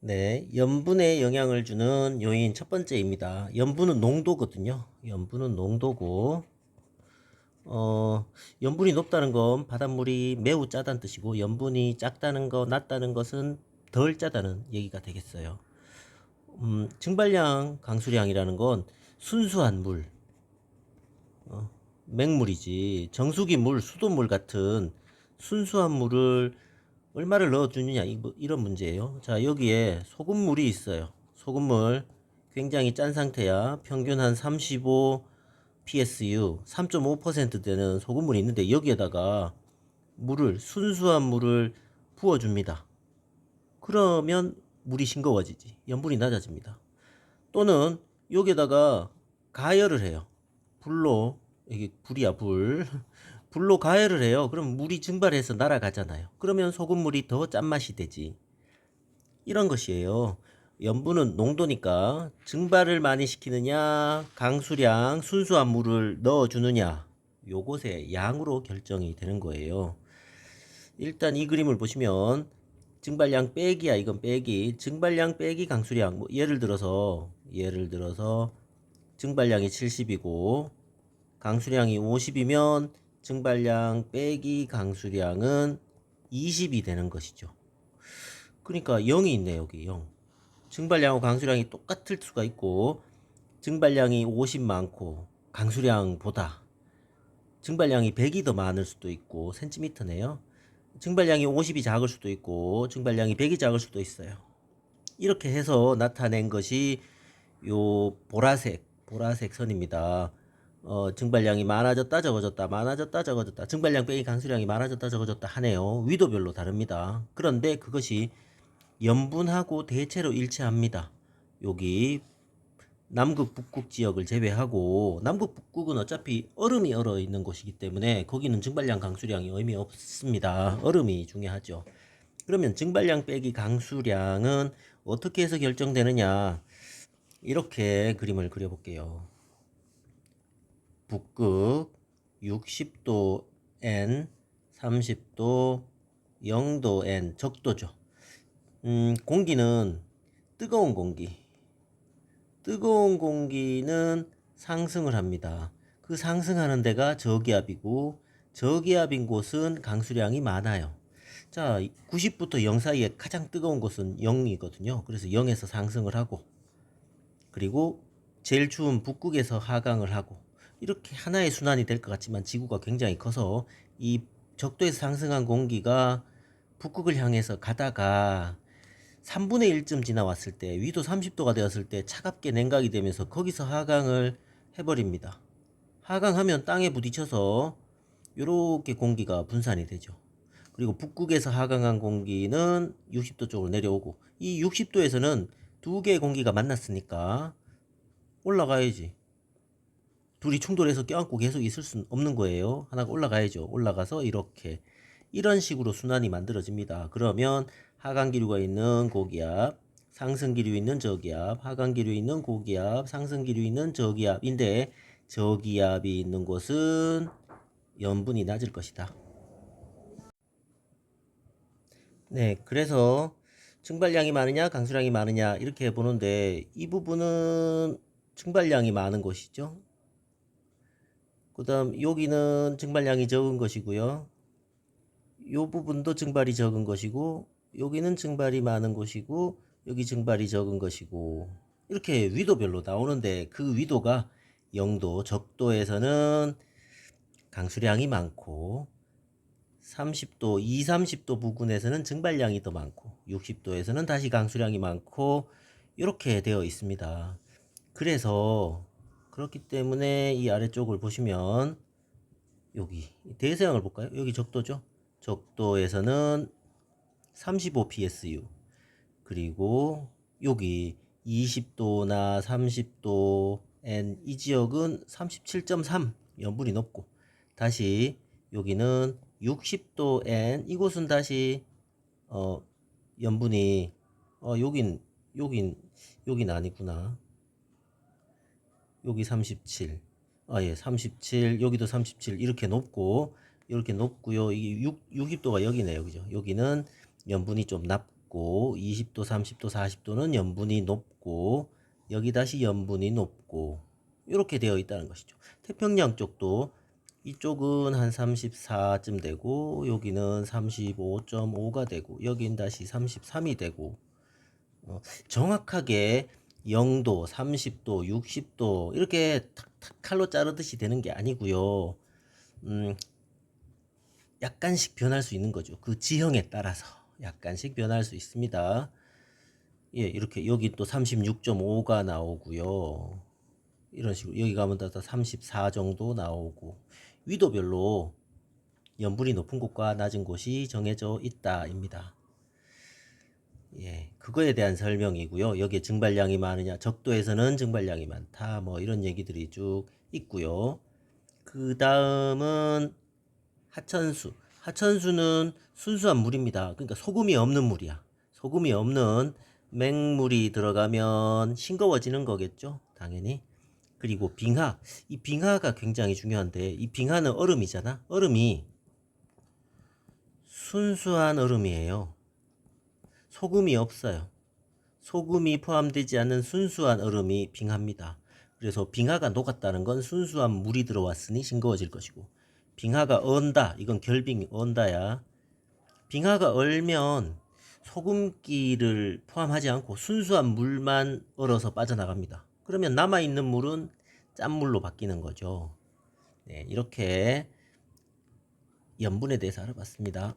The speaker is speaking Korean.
네, 염분에 영향을 주는 요인 첫 번째입니다. 염분은 농도거든요. 염분은 농도고, 염분이 높다는 건 바닷물이 매우 짜다는 뜻이고, 염분이 작다는 거, 낮다는 것은 덜 짜다는 얘기가 되겠어요. 증발량, 강수량이라는 건 순수한 물, 맹물이지. 정수기 물, 수돗물 같은 순수한 물을 얼마를 넣어주느냐, 이런 문제예요. 자, 여기에 소금물이 있어요. 소금물 굉장히 짠 상태야. 평균 한 35 PSU, 3.5% 되는 소금물이 있는데 여기에다가 순수한 물을 부어줍니다. 그러면 물이 싱거워지지. 염분이 낮아집니다. 또는 여기에다가 가열을 해요. 불로, 이게 불이야, 불. 불로 가열을 해요. 그럼 물이 증발해서 날아가잖아요. 그러면 소금물이 더 짠맛이 되지. 이런 것이에요. 염분은 농도니까 증발을 많이 시키느냐, 강수량, 순수한 물을 넣어주느냐, 요것의 양으로 결정이 되는 거예요. 일단 이 그림을 보시면 증발량 빼기야, 이건 빼기. 증발량 빼기 강수량. 뭐 예를 들어서 증발량이 70이고 강수량이 50이면 증발량 빼기 강수량은 20이 되는 것이죠. 그러니까 0이 있네, 여기 0. 증발량하고 강수량이 똑같을 수가 있고, 증발량이 50 많고 강수량보다 증발량이 100이 더 많을 수도 있고, 센티미터네요. 증발량이 50이 작을 수도 있고 증발량이 100이 작을 수도 있어요. 이렇게 해서 나타낸 것이 요 보라색 선입니다. 증발량이 많아졌다 적어졌다, 많아졌다 적어졌다, 증발량 빼기 강수량이 많아졌다 적어졌다 하네요. 위도별로 다릅니다. 그런데 그것이 염분하고 대체로 일치합니다. 여기 남극 북극 지역을 제외하고, 남극 북극은 어차피 얼음이 얼어 있는 곳이기 때문에 거기는 증발량 강수량이 의미 없습니다. 얼음이 중요하죠. 그러면 증발량 빼기 강수량은 어떻게 해서 결정되느냐, 이렇게 그림을 그려볼게요. 북극 60도 N, 30도 0도 N, 적도죠. 공기는 뜨거운 공기는 상승을 합니다. 그 상승하는 데가 저기압이고, 저기압인 곳은 강수량이 많아요. 자, 90부터 0 사이에 가장 뜨거운 곳은 0이거든요. 그래서 0에서 상승을 하고, 그리고 제일 추운 북극에서 하강을 하고, 이렇게 하나의 순환이 될 것 같지만 지구가 굉장히 커서 이 적도에서 상승한 공기가 북극을 향해서 가다가 3분의 1쯤 지나왔을 때, 위도 30도가 되었을 때 차갑게 냉각이 되면서 거기서 하강을 해버립니다. 하강하면 땅에 부딪혀서 이렇게 공기가 분산이 되죠. 그리고 북극에서 하강한 공기는 60도 쪽으로 내려오고, 이 60도에서는 두 개의 공기가 만났으니까 올라가야지. 둘이 충돌해서 껴안고 계속 있을 수는 없는 거예요. 하나가 올라가야죠. 올라가서 이런 식으로 순환이 만들어집니다. 그러면 하강 기류가 있는 고기압, 상승 기류 있는 저기압, 하강 기류 있는 고기압, 상승 기류 있는 저기압인데, 저기압이 있는 곳은 염분이 낮을 것이다. 네, 그래서 증발량이 많으냐, 강수량이 많으냐 이렇게 보는데, 이 부분은 증발량이 많은 곳이죠. 그 다음 여기는 증발량이 적은 것이고요. 요 부분도 증발이 적은 것이고, 여기는 증발이 많은 곳이고, 여기 증발이 적은 것이고, 이렇게 위도별로 나오는데, 그 위도가 0도, 적도에서는 강수량이 많고, 30도, 30도 부근에서는 증발량이 더 많고, 60도에서는 다시 강수량이 많고, 이렇게 되어 있습니다. 그래서 그렇기 때문에 이 아래쪽을 보시면, 여기 대서양을 볼까요? 여기 적도죠. 적도에서는 35 PSU, 그리고 여기 20도나 30도 N, 이 지역은 37.3, 염분이 높고, 다시 여기는 60도 N, 이곳은 다시 염분이 여긴 여긴 아니구나. 여기 37, 예, 37, 여기도 37, 이렇게 높고, 이렇게 높고요. 이게 60도가 여기네요. 그죠? 여기는 염분이 좀 낮고 20도, 30도, 40도는 염분이 높고 여기 다시 염분이 높고 이렇게 되어 있다는 것이죠. 태평양 쪽도 이쪽은 한 34쯤 되고 여기는 35.5가 되고 여긴 다시 33이 되고 정확하게 0도, 30도, 60도 이렇게 탁탁 칼로 자르듯이 되는 게 아니고요. 약간씩 변할 수 있는 거죠. 그 지형에 따라서 약간씩 변할 수 있습니다. 예, 이렇게 여기 또 36.5가 나오고요. 이런 식으로 여기 가면 다 34 정도 나오고 위도별로 염분이 높은 곳과 낮은 곳이 정해져 있다입니다. 예, 그거에 대한 설명이고요. 여기에 증발량이 많으냐, 적도에서는 증발량이 많다, 뭐 이런 얘기들이 쭉 있고요. 그 다음은 하천수. 하천수는 순수한 물입니다. 그러니까 소금이 없는 물이야. 소금이 없는 맹물이 들어가면 싱거워지는 거겠죠, 당연히. 그리고 빙하. 이 빙하가 굉장히 중요한데 이 빙하는 얼음이잖아. 얼음이 순수한 얼음이에요. 소금이 없어요. 소금이 포함되지 않은 순수한 얼음이 빙하입니다. 그래서 빙하가 녹았다는 건 순수한 물이 들어왔으니 싱거워질 것이고 빙하가 얼다. 이건 결빙이 얼다야. 빙하가 얼면 소금기를 포함하지 않고 순수한 물만 얼어서 빠져나갑니다. 그러면 남아있는 물은 짠물로 바뀌는 거죠. 네, 이렇게 염분에 대해서 알아봤습니다.